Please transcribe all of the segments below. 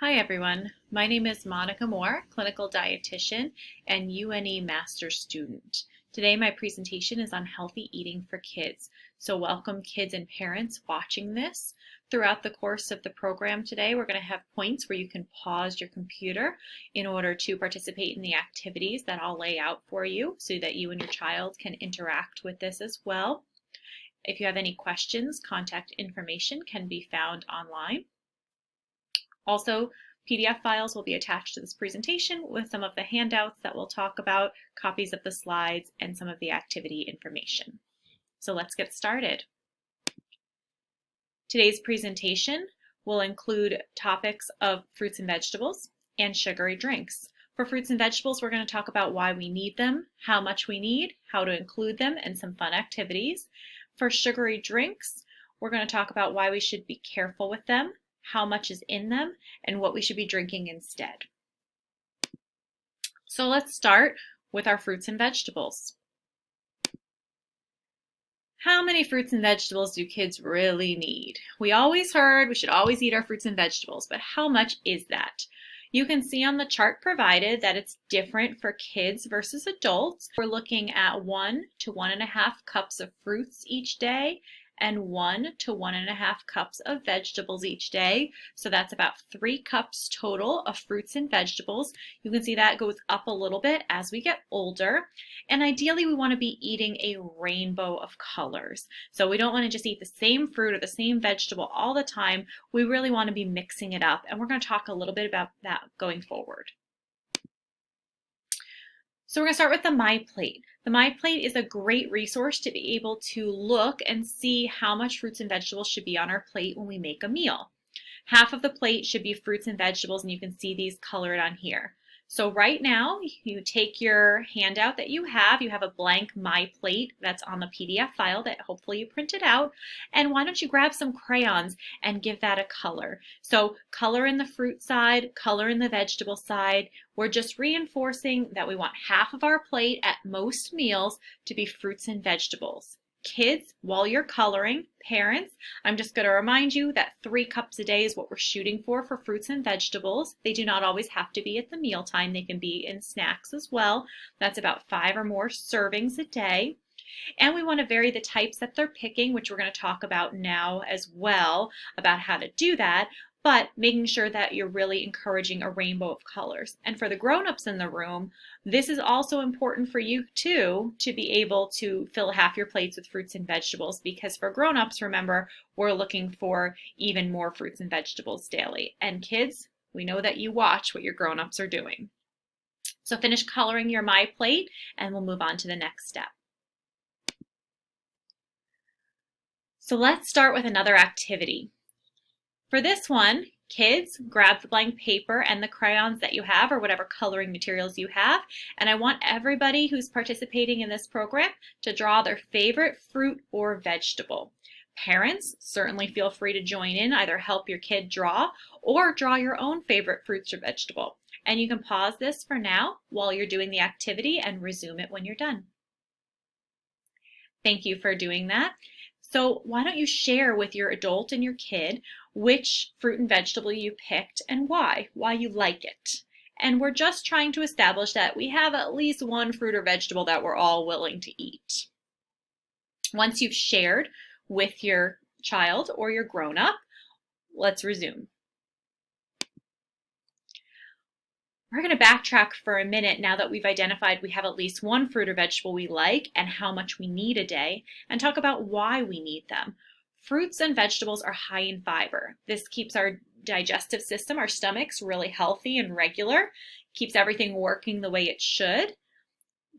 Hi everyone, my name is Monica Moore, clinical dietitian and UNE master's student. Today my presentation is on healthy eating for kids. So welcome kids and parents watching this. Throughout the course of the program today, we're going to have points where you can pause your computer in order to participate in the activities that I'll lay out for you so that you and your child can interact with this as well. If you have any questions, contact information can be found online. Also, PDF files will be attached to this presentation with some of the handouts that we'll talk about, copies of the slides, and some of the activity information. So let's get started. Today's presentation will include topics of fruits and vegetables and sugary drinks. For fruits and vegetables, we're going to talk about why we need them, how much we need, how to include them, and some fun activities. For sugary drinks, we're going to talk about why we should be careful with them, how much is in them, and what we should be drinking instead. So let's start with our fruits and vegetables. How many fruits and vegetables do kids really need? We always heard we should always eat our fruits and vegetables, but how much is that? You can see on the chart provided that it's different for kids versus adults. We're looking at 1 to 1.5 cups of fruits each day and 1 to 1.5 cups of vegetables each day. So that's about 3 cups total of fruits and vegetables. You can see that goes up a little bit as we get older. And ideally, we want to be eating a rainbow of colors. So we don't want to just eat the same fruit or the same vegetable all the time. We really want to be mixing it up. And we're going to talk a little bit about that going forward. So we're going to start with the MyPlate. The MyPlate is a great resource to be able to look and see how much fruits and vegetables should be on our plate when we make a meal. Half of the plate should be fruits and vegetables, and you can see these colored on here. So right now, you take your handout that you have a blank MyPlate that's on the PDF file that hopefully you printed out, and why don't you grab some crayons and give that a color. So color in the fruit side, color in the vegetable side. We're just reinforcing that we want half of our plate at most meals to be fruits and vegetables. Kids, while you're coloring, parents, I'm just going to remind you that 3 cups a day is what we're shooting for fruits and vegetables. They do not always have to be at the mealtime. They can be in snacks as well. That's about 5 or more servings a day. And we want to vary the types that they're picking, which we're going to talk about now as well, about how to do that, but making sure that you're really encouraging a rainbow of colors. And for the grown-ups in the room, this is also important for you too, to be able to fill half your plates with fruits and vegetables, because for grown-ups, remember, we're looking for even more fruits and vegetables daily. And kids, we know that you watch what your grown-ups are doing. So finish coloring your MyPlate and we'll move on to the next step. So let's start with another activity. For this one, kids, grab the blank paper and the crayons that you have or whatever coloring materials you have, and I want everybody who's participating in this program to draw their favorite fruit or vegetable. Parents, certainly feel free to join in, either help your kid draw or draw your own favorite fruits or vegetable. And you can pause this for now while you're doing the activity and resume it when you're done. Thank you for doing that. So why don't you share with your adult and your kid which fruit and vegetable you picked and why you like it. And we're just trying to establish that we have at least one fruit or vegetable that we're all willing to eat. Once you've shared with your child or your grown-up, let's resume. We're going to backtrack for a minute now that we've identified we have at least one fruit or vegetable we like and how much we need a day, and talk about why we need them. Fruits and vegetables are high in fiber. This keeps our digestive system, our stomachs, really healthy and regular, keeps everything working the way it should.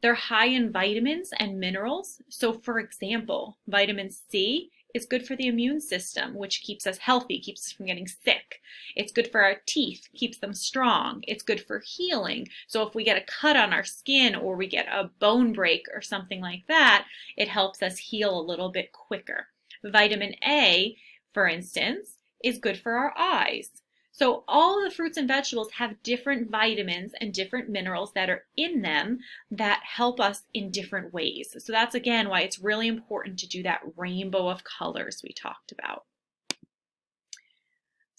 They're high in vitamins and minerals. So for example, vitamin C is good for the immune system, which keeps us healthy, keeps us from getting sick. It's good for our teeth, keeps them strong. It's good for healing. So if we get a cut on our skin or we get a bone break or something like that, it helps us heal a little bit quicker. Vitamin A, for instance, is good for our eyes. So all of the fruits and vegetables have different vitamins and different minerals that are in them that help us in different ways. So that's again why it's really important to do that rainbow of colors we talked about.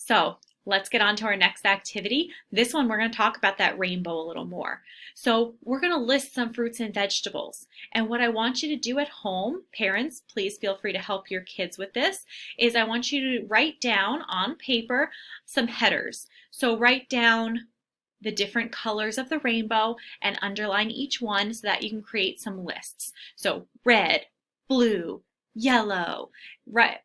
So Let's get on to our next activity. This one, we're going to talk about that rainbow a little more. So we're going to list some fruits and vegetables. And what I want you to do at home, parents, please feel free to help your kids with this, is I want you to write down on paper some headers. So write down the different colors of the rainbow and underline each one so that you can create some lists. So red, blue, yellow,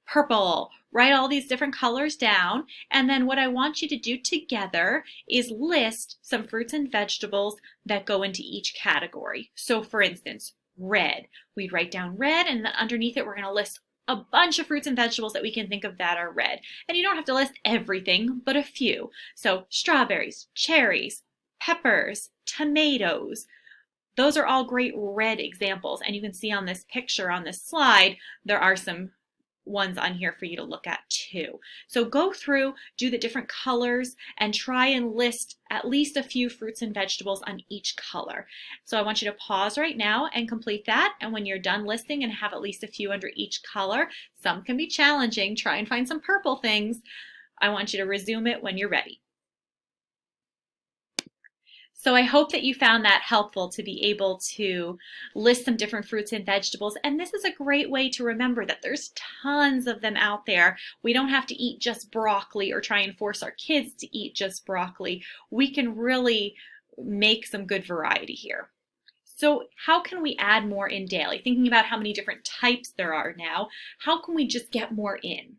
purple, write all these different colors down. And then what I want you to do together is list some fruits and vegetables that go into each category. So for instance, red, we'd write down red, and then underneath it we're going to list a bunch of fruits and vegetables that we can think of that are red. And you don't have to list everything, but a few. So strawberries, cherries, peppers, tomatoes. Those are all great red examples. And you can see on this picture on this slide, there are some ones on here for you to look at too. So go through, do the different colors, and try and list at least a few fruits and vegetables on each color. So I want you to pause right now and complete that. And when you're done listing and have at least a few under each color, some can be challenging, try and find some purple things. I want you to resume it when you're ready. So I hope that you found that helpful to be able to list some different fruits and vegetables. And this is a great way to remember that there's tons of them out there. We don't have to eat just broccoli or try and force our kids to eat just broccoli. We can really make some good variety here. So how can we add more in daily? Thinking about how many different types there are now, how can we just get more in?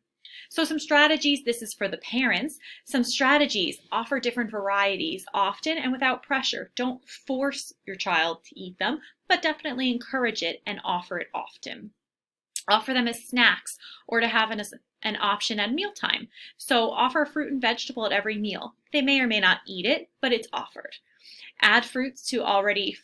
So some strategies, this is for the parents, some strategies: offer different varieties often and without pressure. Don't force your child to eat them, but definitely encourage it and offer it often. Offer them as snacks or to have an option at mealtime. So offer a fruit and vegetable at every meal. They may or may not eat it, but it's offered. Add fruits to already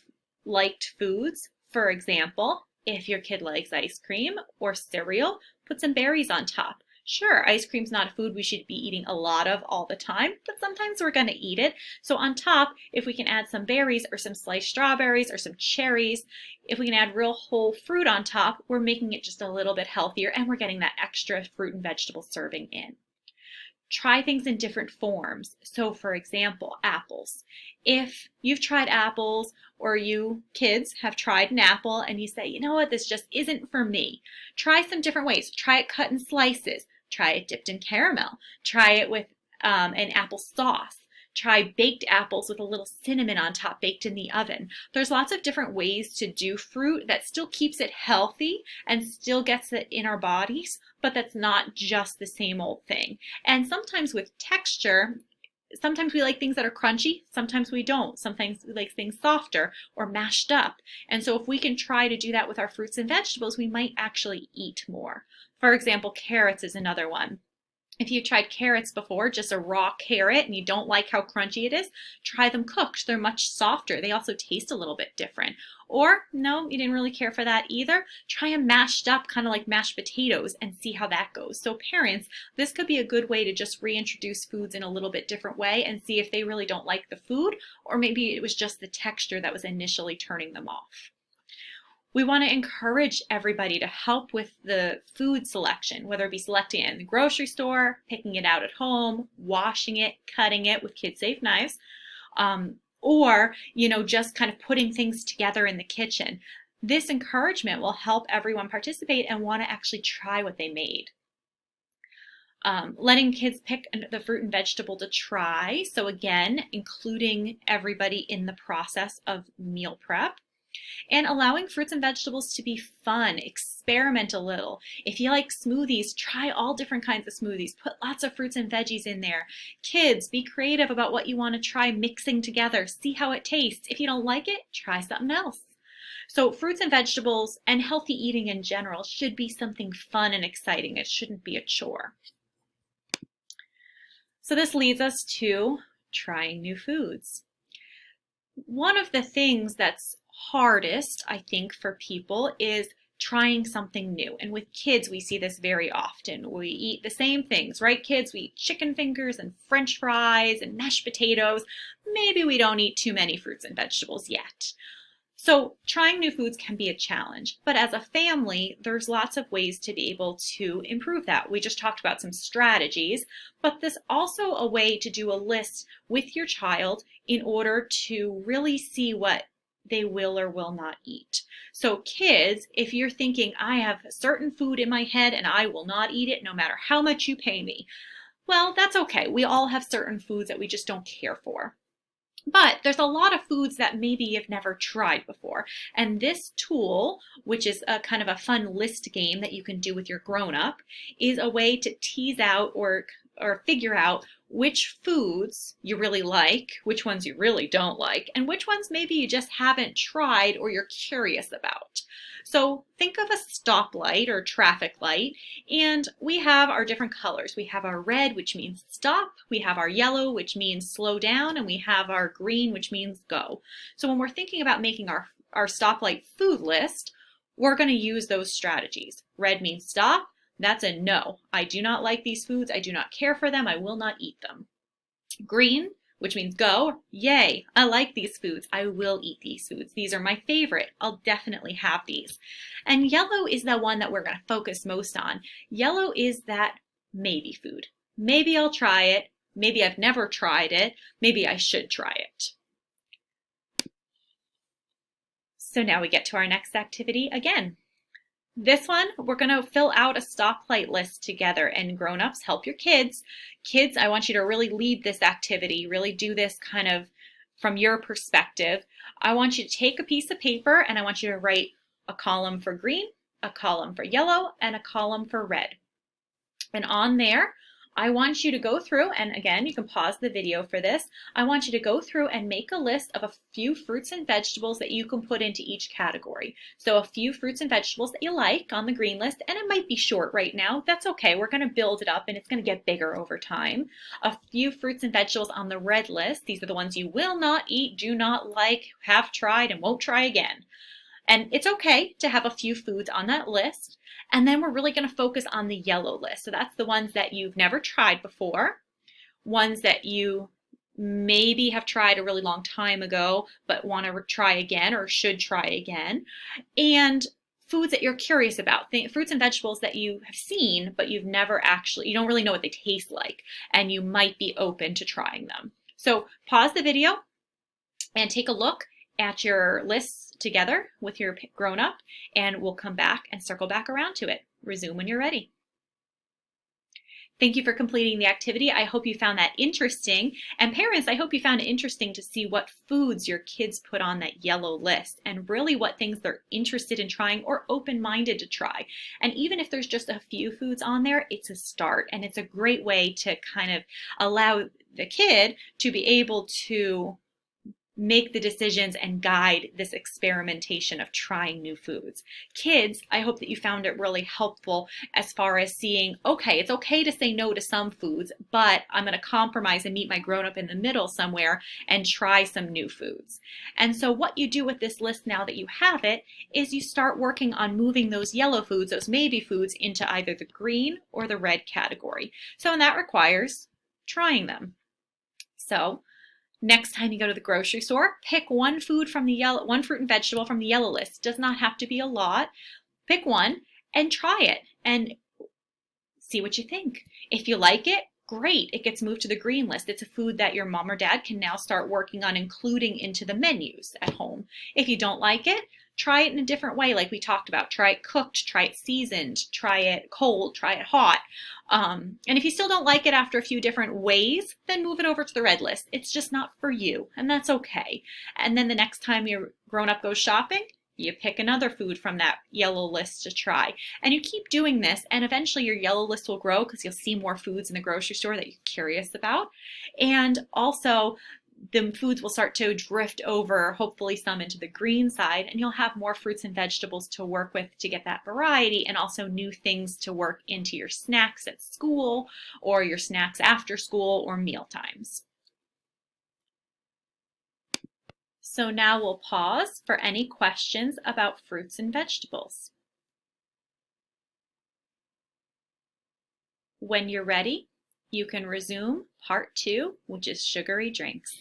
liked foods. For example, if your kid likes ice cream or cereal, put some berries on top. Sure, ice cream's not a food we should be eating a lot of all the time, but sometimes we're going to eat it. So on top, if we can add some berries or some sliced strawberries or some cherries, if we can add real whole fruit on top, we're making it just a little bit healthier and we're getting that extra fruit and vegetable serving in. Try things in different forms. So for example, apples. If you've tried apples, or you kids have tried an apple and you say, you know what, this just isn't for me, try some different ways. Try it cut in slices. Try it dipped in caramel. Try it with an apple sauce. Try baked apples with a little cinnamon on top, baked in the oven. There's lots of different ways to do fruit that still keeps it healthy and still gets it in our bodies, but that's not just the same old thing. And sometimes with texture, sometimes we like things that are crunchy, sometimes we don't. Sometimes we like things softer or mashed up. And so if we can try to do that with our fruits and vegetables, we might actually eat more. For example, carrots is another one. If you've tried carrots before, just a raw carrot, and you don't like how crunchy it is, try them cooked. They're much softer. They also taste a little bit different. Or, no, you didn't really care for that either, try them mashed up, kind of like mashed potatoes, and see how that goes. So parents, this could be a good way to just reintroduce foods in a little bit different way and see if they really don't like the food, or maybe it was just the texture that was initially turning them off. We want to encourage everybody to help with the food selection, whether it be selecting it in the grocery store, picking it out at home, washing it, cutting it with kid-safe knives, or, just kind of putting things together in the kitchen. This encouragement will help everyone participate and want to actually try what they made. Letting kids pick the fruit and vegetable to try. So again, including everybody in the process of meal prep. And allowing fruits and vegetables to be fun. Experiment a little. If you like smoothies, try all different kinds of smoothies. Put lots of fruits and veggies in there. Kids, be creative about what you want to try mixing together. See how it tastes. If you don't like it, try something else. So fruits and vegetables and healthy eating in general should be something fun and exciting. It shouldn't be a chore. So this leads us to trying new foods. One of the things that's hardest, I think, for people is trying something new. And with kids, we see this very often. We eat the same things, right, kids? We eat chicken fingers and French fries and mashed potatoes. Maybe we don't eat too many fruits and vegetables yet. So trying new foods can be a challenge, but as a family, there's lots of ways to be able to improve that. We just talked about some strategies, but there's also a way to do a list with your child in order to really see what they will or will not eat. So kids, if you're thinking, I have a certain food in my head and I will not eat it no matter how much you pay me, well, that's okay. We all have certain foods that we just don't care for. But there's a lot of foods that maybe you've never tried before. And this tool, which is a kind of a fun list game that you can do with your grown-up, is a way to tease out or figure out which foods you really like, which ones you really don't like, and which ones maybe you just haven't tried or you're curious about. So think of a stoplight or traffic light, and we have our different colors. We have our red, which means stop, we have our yellow, which means slow down, and we have our green, which means go. So when we're thinking about making our stoplight food list, we're going to use those strategies. Red means stop. That's a no. I do not like these foods. I do not care for them. I will not eat them. Green, which means go. Yay, I like these foods. I will eat these foods. These are my favorite. I'll definitely have these. And yellow is the one that we're going to focus most on. Yellow is that maybe food. Maybe I'll try it. Maybe I've never tried it. Maybe I should try it. So now we get to our next activity again. This one, we're going to fill out a stoplight list together, and grown-ups, help your kids. Kids, I want you to really lead this activity, really do this kind of from your perspective. I want you to take a piece of paper and I want you to write a column for green, a column for yellow, and a column for red. And on there, I want you to go through, and again, you can pause the video for this. I want you to go through and make a list of a few fruits and vegetables that you can put into each category. So a few fruits and vegetables that you like on the green list, and it might be short right now. That's okay. We're going to build it up and it's going to get bigger over time. A few fruits and vegetables on the red list. These are the ones you will not eat, do not like, have tried, and won't try again. And it's okay to have a few foods on that list. And then we're really going to focus on the yellow list. So that's the ones that you've never tried before, ones that you maybe have tried a really long time ago but want to try again or should try again, and foods that you're curious about, fruits and vegetables that you have seen but you don't really know what they taste like, and you might be open to trying them. So pause the video and take a look at your lists together with your grown-up, and we'll come back and circle back around to it. Resume when you're ready. Thank you for completing the activity. I hope you found that interesting. And parents, I hope you found it interesting to see what foods your kids put on that yellow list and really what things they're interested in trying or open-minded to try. And even if there's just a few foods on there, it's a start, and it's a great way to kind of allow the kid to be able to make the decisions and guide this experimentation of trying new foods. Kids, I hope that you found it really helpful as far as seeing, okay, it's okay to say no to some foods, but I'm going to compromise and meet my grown-up in the middle somewhere and try some new foods. And so what you do with this list now that you have it is you start working on moving those yellow foods, those maybe foods, into either the green or the red category. So, and that requires trying them. So next time you go to the grocery store, pick one fruit and vegetable from the yellow list. It does not have to be a lot. Pick one and try it and see what you think. If you like it, great. It gets moved to the green list. It's a food that your mom or dad can now start working on including into the menus at home. If you don't like it, try it in a different way like we talked about. Try it cooked, try it seasoned, try it cold, try it hot. And if you still don't like it after a few different ways, then move it over to the red list. It's just not for you, and that's okay. And then the next time your grown-up goes shopping, you pick another food from that yellow list to try. And you keep doing this, and eventually your yellow list will grow because you'll see more foods in the grocery store that you're curious about. And also, the foods will start to drift over, hopefully some into the green side, and you'll have more fruits and vegetables to work with to get that variety, and also new things to work into your snacks at school or your snacks after school or meal times. So now we'll pause for any questions about fruits and vegetables. When you're ready, you can resume part 2, which is sugary drinks.